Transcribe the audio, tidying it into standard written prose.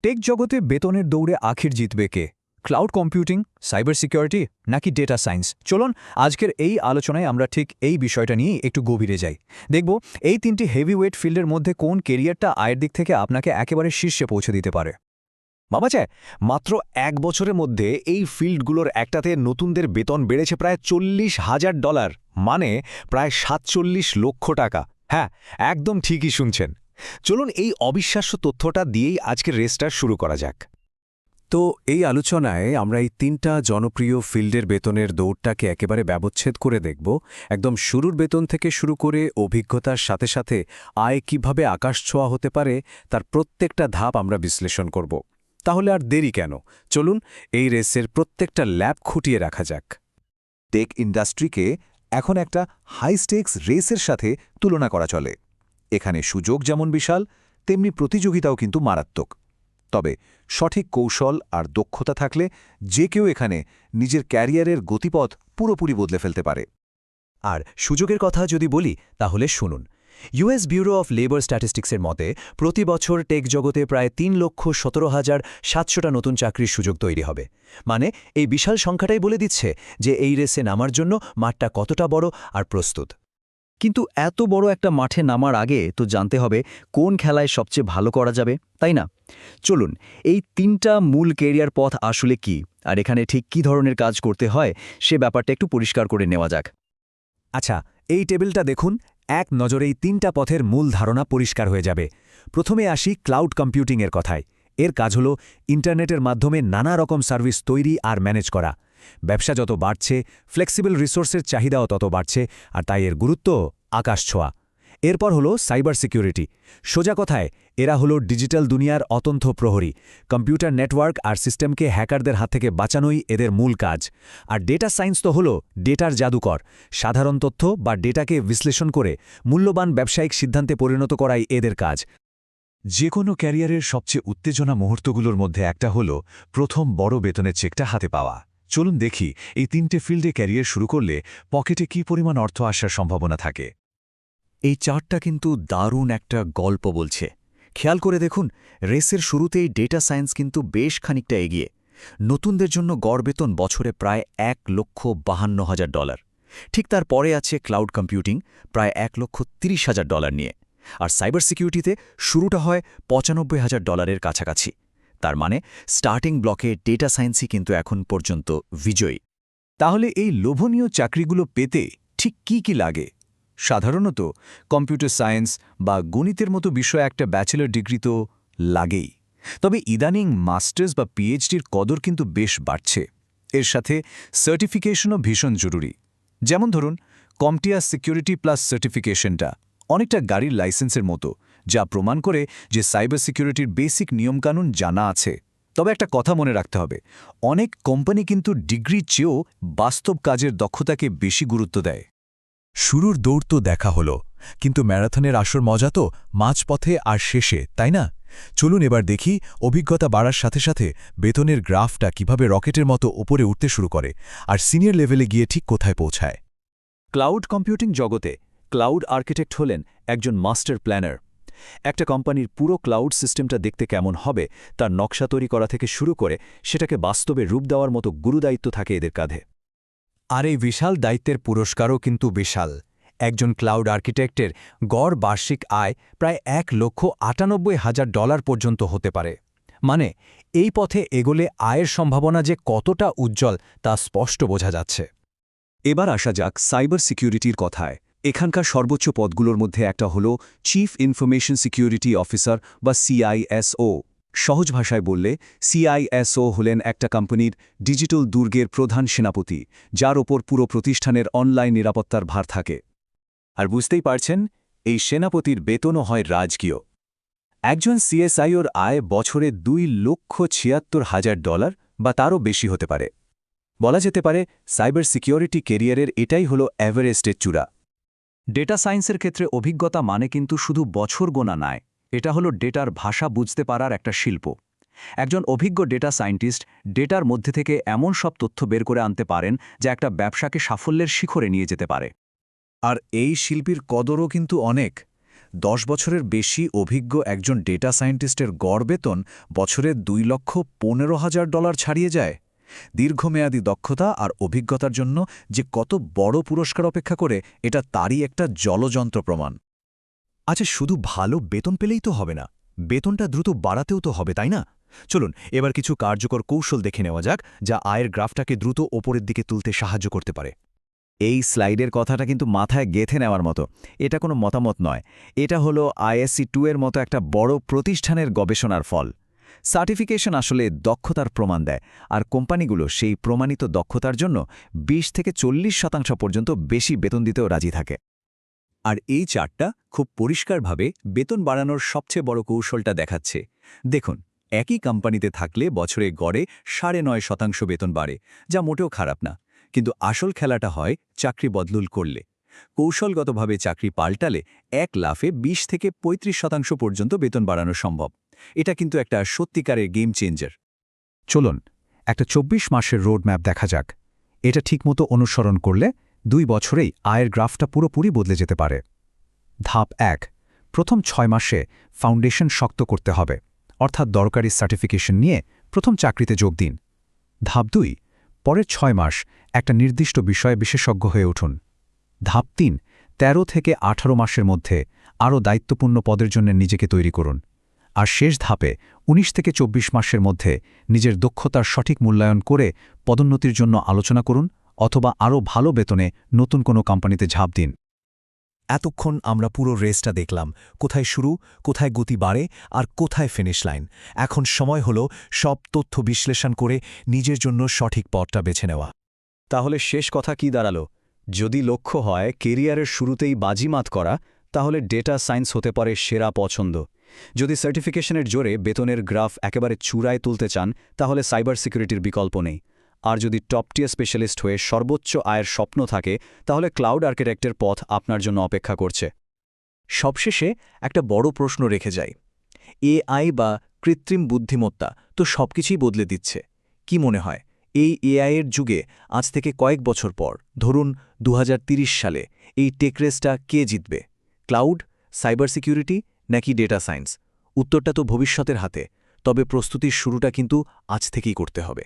Take জগতে বেতনের দৌড়ে আখির জিতবে কে? ক্লাউড কম্পিউটিং, সাইবার সিকিউরিটি নাকি ডেটা সায়েন্স? চলুন আজকের এই আলোচনায় আমরা ঠিক এই বিষয়টা নিয়ে একটু গভীরে যাই। দেখব এই তিনটি হেভিওয়েট ফিল্ডের মধ্যে কোন কেরিয়ারটা আয়ের দিক থেকে আপনাকে একেবারে শীর্ষে পৌঁছে দিতে পারে। বাবাচা, মাত্র ১ বছরের মধ্যে এই ফিল্ডগুলোর একটাতে নতুনদের বেতন বেড়েছে প্রায় $৪০,০০০, মানে প্রায় ৪৭ লক্ষ টাকা। হ্যাঁ, একদম ঠিকই শুনছেন। চলুন এই অবিশ্বাস্য তথ্যটা দিয়েই আজকের রেসটা শুরু করা যাক। তো এই আলোচনায় আমরা এই তিনটা জনপ্রিয় ফিল্ডের বেতনের দৌড়টাকে একেবারে ব্যবচ্ছেদ করে দেখব। একদম শুরুর বেতন থেকে শুরু করে অভিজ্ঞতার সাথে সাথে আয় কিভাবে আকাশ ছোঁয়া হতে পারে তার প্রত্যেকটা ধাপ আমরা বিশ্লেষণ করব। তাহলে আর দেরি কেন, চলুন এই রেসের প্রত্যেকটা ল্যাব খুঁটিয়ে রাখা যাক। টেক ইন্ডাস্ট্রিকে এখন একটা হাই স্টেকস রেসের সাথে তুলনা করা চলে। এখানে সুযোগ যেমন বিশাল, তেমনি প্রতিযোগিতাও কিন্তু মারাত্মক। তবে সঠিক কৌশল আর দক্ষতা থাকলে যে কেউ এখানে নিজের ক্যারিয়ারের গতিপথ পুরোপুরি বদলে ফেলতে পারে। আর সুযোগের কথা যদি বলি তাহলে শুনুন, ইউএস ব্যুরো অফ লেবার স্ট্যাটিস্টিক্সের মতে প্রতি বছর টেক জগতে প্রায় ৩,১৭,৭০০টা নতুন চাকরির সুযোগ তৈরি হবে। মানে এই বিশাল সংখ্যাটাই বলে দিচ্ছে যে এই রেসে নামার জন্য মাঠটা কতটা বড় আর প্রস্তুত। কিন্তু এত বড় একটা মাঠে নামার আগে তো জানতে হবে কোন খেলায় সবচেয়ে ভালো করা যাবে, তাই না? চলুন এই তিনটা মূল কেরিয়ার পথ আসলে কি, আর এখানে ঠিক কী ধরনের কাজ করতে হয় সে ব্যাপারটা একটু পরিষ্কার করে নেওয়া যাক। আচ্ছা, এই টেবিলটা দেখুন, এক নজরেই তিনটা পথের মূল ধারণা পরিষ্কার হয়ে যাবে। প্রথমে আসি ক্লাউড কম্পিউটিংয়ের কথায়। এর কাজ হল ইন্টারনেটের মাধ্যমে নানা রকম সার্ভিস তৈরি আর ম্যানেজ করা। ব্যবসা যত বাড়ছে, ফ্লেক্সিবল রিসোর্সের চাহিদাও তত বাড়ছে, আর তাই এর গুরুত্ব আকাশ ছোঁয়া। এরপর হলো সাইবার সিকিউরিটি। সোজা কথায় এরা হলো ডিজিটাল দুনিয়ার অতন্ত্য প্রহরী। কম্পিউটার নেটওয়ার্ক আর সিস্টেমকে হ্যাকারদের হাত থেকে বাঁচানোই এদের মূল কাজ। আর ডেটা সায়েন্স তো হলো ডেটার জাদুকর। সাধারণ তথ্য বা ডেটাকে বিশ্লেষণ করে মূল্যবান ব্যবসায়িক সিদ্ধান্তে পরিণত করাই এদের কাজ। যে কোনো ক্যারিয়ারের সবচেয়ে উত্তেজনা মুহূর্তগুলোর মধ্যে একটা হলো প্রথম বড় বেতনের চেকটা হাতে পাওয়া। চলুন দেখি এই তিনটে ফিল্ডে ক্যারিয়ার শুরু করলে পকেটে কী পরিমাণ অর্থ আসার সম্ভাবনা থাকে। এই চার্টটা কিন্তু দারুণ একটা গল্প বলছে। খেয়াল করে দেখুন, রেসের শুরুতেই ডেটা সায়েন্স কিন্তু বেশ খানিকটা এগিয়ে। নতুনদের জন্য গড় বেতন বছরে প্রায় $1,52,000। ঠিক তার পরে আছে ক্লাউড কম্পিউটিং, প্রায় $1,30,000 নিয়ে। আর সাইবার সিকিউরিটিতে শুরুটা হয় $95,000 কাছাকাছি। তার মানে স্টার্টিং ব্লকে ডেটা সায়েন্সই কিন্তু এখন পর্যন্ত বিজয়ী। তাহলে এই লোভনীয় চাকরিগুলো পেতে ঠিক কি লাগে? সাধারণত কম্পিউটার সায়েন্স বা গণিতের মতো বিষয়ে একটা ব্যাচেলর ডিগ্রি তো লাগেই। তবে ইদানিং মাস্টার্স বা পিএইচডির কদর কিন্তু বেশ বাড়ছে। এর সাথে সার্টিফিকেশনও ভীষণ জরুরি। যেমন ধরুন, কম্পটিয়া সিকিউরিটি প্লাস সার্টিফিকেশনটা অনেকটা গাড়ির লাইসেন্সের মতো, যা প্রমাণ করে যে সাইবার সিকিউরিটির বেসিক নিয়মকানুন জানা আছে। তবে একটা কথা মনে রাখতে হবে, অনেক কোম্পানি কিন্তু ডিগ্রির চেয়েও বাস্তব কাজের দক্ষতাকে বেশি গুরুত্ব দেয়। শুরুর দৌড় তো দেখা হলো, কিন্তু ম্যারাথনের আসর মজা তো মাঝপথে আর শেষে, তাই না? চলুন এবার দেখি অভিজ্ঞতা বাড়ার সাথে সাথে বেতনের গ্রাফটা কিভাবে রকেটের মতো ওপরে উঠতে শুরু করে আর সিনিয়র লেভেলে গিয়ে ঠিক কোথায় পৌঁছায়। ক্লাউড কম্পিউটিং জগতে ক্লাউড আর্কিটেক্ট হলেন একজন মাস্টার প্ল্যানার। একটা কোম্পানির পুরো ক্লাউড সিস্টেমটা দেখতে কেমন হবে তার নকশা তৈরি করা থেকে শুরু করে সেটাকে বাস্তবে রূপ দেওয়ার মতো গুরুদায়িত্ব থাকে এদের কাঁধে। আর এই বিশাল দায়িত্বের পুরস্কারও কিন্তু বিশাল। একজন ক্লাউড আর্কিটেক্টের গড় বার্ষিক আয় প্রায় $1,98,000 পর্যন্ত হতে পারে। মানে এই পথে এগোলে আয়ের সম্ভাবনা যে কতটা উজ্জ্বল তা স্পষ্ট বোঝা যাচ্ছে। এবার আসা যাক সাইবার সিকিউরিটির কথায়। এখানকার সর্বোচ্চ পদগুলোর মধ্যে একটা হল চিফ ইনফরমেশন সিকিউরিটি অফিসার বা CISO। সহজ ভাষায় বললে CISO হলেন একটা কোম্পানির ডিজিটাল দুর্গের প্রধান সেনাপতি, যার ওপর পুরো প্রতিষ্ঠানের অনলাইন নিরাপত্তার ভার থাকে। আর বুঝতেই পারছেন, এই সেনাপতির বেতনও হয় রাজকীয়। একজন CSIOর আয় বছরে $2,76,000 বা তারও বেশি হতে পারে। বলা যেতে পারে সাইবার সিকিউরিটি কেরিয়ারের এটাই হলো এভারেস্টের চূড়া। ডেটা সায়েন্সের ক্ষেত্রে অভিজ্ঞতা মানে কিন্তু শুধু বছর গোনা নয়, এটা হলো ডেটার ভাষা বুঝতে পারার একটা শিল্প। একজন অভিজ্ঞ ডেটা সায়েন্টিস্ট ডেটার মধ্যে থেকে এমন সব তথ্য বের করে আনতে পারেন যা একটা ব্যবসাকে সাফল্যের শিখরে নিয়ে যেতে পারে। আর এই শিল্পীর কদরও কিন্তু অনেক। 10 বছরের বেশি অভিজ্ঞ একজন ডেটা সায়েন্টিস্টের গড় বেতন বছরে $2,15,000 ছাড়িয়ে যায়। দীর্ঘমেয়াদী দক্ষতা আর অভিজ্ঞতার জন্য যে কত বড় পুরস্কার অপেক্ষা করে, এটা তারই একটা জ্বলযন্ত্র প্রমাণ। আচ্ছা, শুধু ভালো বেতন পেলেই তো হবে না, বেতনটা দ্রুত বাড়াতেও তো হবে, তাই না? চলুন এবার কিছু কার্যকর কৌশল দেখে নেওয়া যাক, যা আয়ের গ্রাফটাকে দ্রুত ওপরের দিকে তুলতে সাহায্য করতে পারে। এই স্লাইডের কথাটা কিন্তু মাথায় গেঁথে নেওয়ার মতো। এটা কোনো মতামত নয়, এটা হলো ISC2 এর মতো একটা বড় প্রতিষ্ঠানের গবেষণার ফল। সার্টিফিকেশন আসলে দক্ষতার প্রমাণ দেয়, আর কোম্পানিগুলো সেই প্রমাণিত দক্ষতার জন্য 20 থেকে 40% পর্যন্ত বেশি বেতন দিতেও রাজি থাকে। আর এই চার্টটা খুব পরিষ্কারভাবে বেতন বাড়ানোর সবচেয়ে বড় কৌশলটা দেখাচ্ছে। দেখুন, একই কোম্পানিতে থাকলে বছরে গড়ে 9.5% বেতন বাড়ে, যা মোটেও খারাপ না। কিন্তু আসল খেলাটা হয় চাকরি বদলুল করলে। কৌশলগতভাবে চাকরি পাল্টালে এক লাফে 20 থেকে 35% পর্যন্ত বেতন বাড়ানো সম্ভব। এটা কিন্তু একটা সত্যিকারের গেম চেঞ্জার। চলুন একটা 24 মাসের রোডম্যাপ দেখা যাক। এটা ঠিকমতো অনুসরণ করলে 2 বছরেই আয়ের গ্রাফটা পুরোপুরি বদলে যেতে পারে। ধাপ 1, প্রথম 6 মাসে ফাউন্ডেশন শক্ত করতে হবে, অর্থাৎ দরকারি সার্টিফিকেশন নিয়ে প্রথম চাকরিতে যোগ দিন। ধাপ 2, পরের 6 মাস একটা নির্দিষ্ট বিষয়ে বিশেষজ্ঞ হয়ে উঠুন। ধাপ 3, 13 থেকে 18 মাসের মধ্যে আরও দায়িত্বপূর্ণ পদের জন্য নিজেকে তৈরি করুন। আর শেষ ধাপে 19 থেকে 24 মাসের মধ্যে নিজের দক্ষতার সঠিক মূল্যায়ন করে পদোন্নতির জন্য আলোচনা করুন, অথবা আরও ভালো বেতনে নতুন কোনো কোম্পানিতে ঝাঁপ দিন। এতক্ষণ আমরা পুরো রেসটা দেখলাম, কোথায় শুরু, কোথায় গতি বাড়ে, আর কোথায় ফিনিশ লাইন। এখন সময় হলো সব তথ্য বিশ্লেষণ করে নিজের জন্য সঠিক পথটা বেছে নেওয়া। তাহলে শেষ কথা কি দাঁড়ালো? যদি লক্ষ্য হয় কেরিয়ারের শুরুতেই বাজিমাত করা, তাহলে ডেটা সায়েন্স হতে পারে সেরা পছন্দ। যদি সার্টিফিকেশনের জোরে বেতনের গ্রাফ একেবারে চূড়ায় তুলতে চান, তাহলে সাইবার সিকিউরিটির বিকল্প নেই। আর যদি টপ টিয়ার স্পেশালিস্ট হয়ে সর্বোচ্চ আয়ের স্বপ্ন থাকে, তাহলে ক্লাউড আর্কিটেক্টের পথ আপনার জন্য অপেক্ষা করছে। সবশেষে একটা বড় প্রশ্ন রেখে যাই। AI বা কৃত্রিম বুদ্ধিমত্তা তো সবকিছুই বদলে দিচ্ছে। কি মনে হয়, এই AI এর যুগে আজ থেকে কয়েক বছর পর, ধরুন 2030 সালে, এই টেক রেসটা কে জিতবে? ক্লাউড, সাইবার সিকিউরিটি নাকি ডেটা সায়েন্স? উত্তরটা তো ভবিষ্যতের হাতে, তবে প্রস্তুতির শুরুটা কিন্তু আজ থেকেই করতে হবে।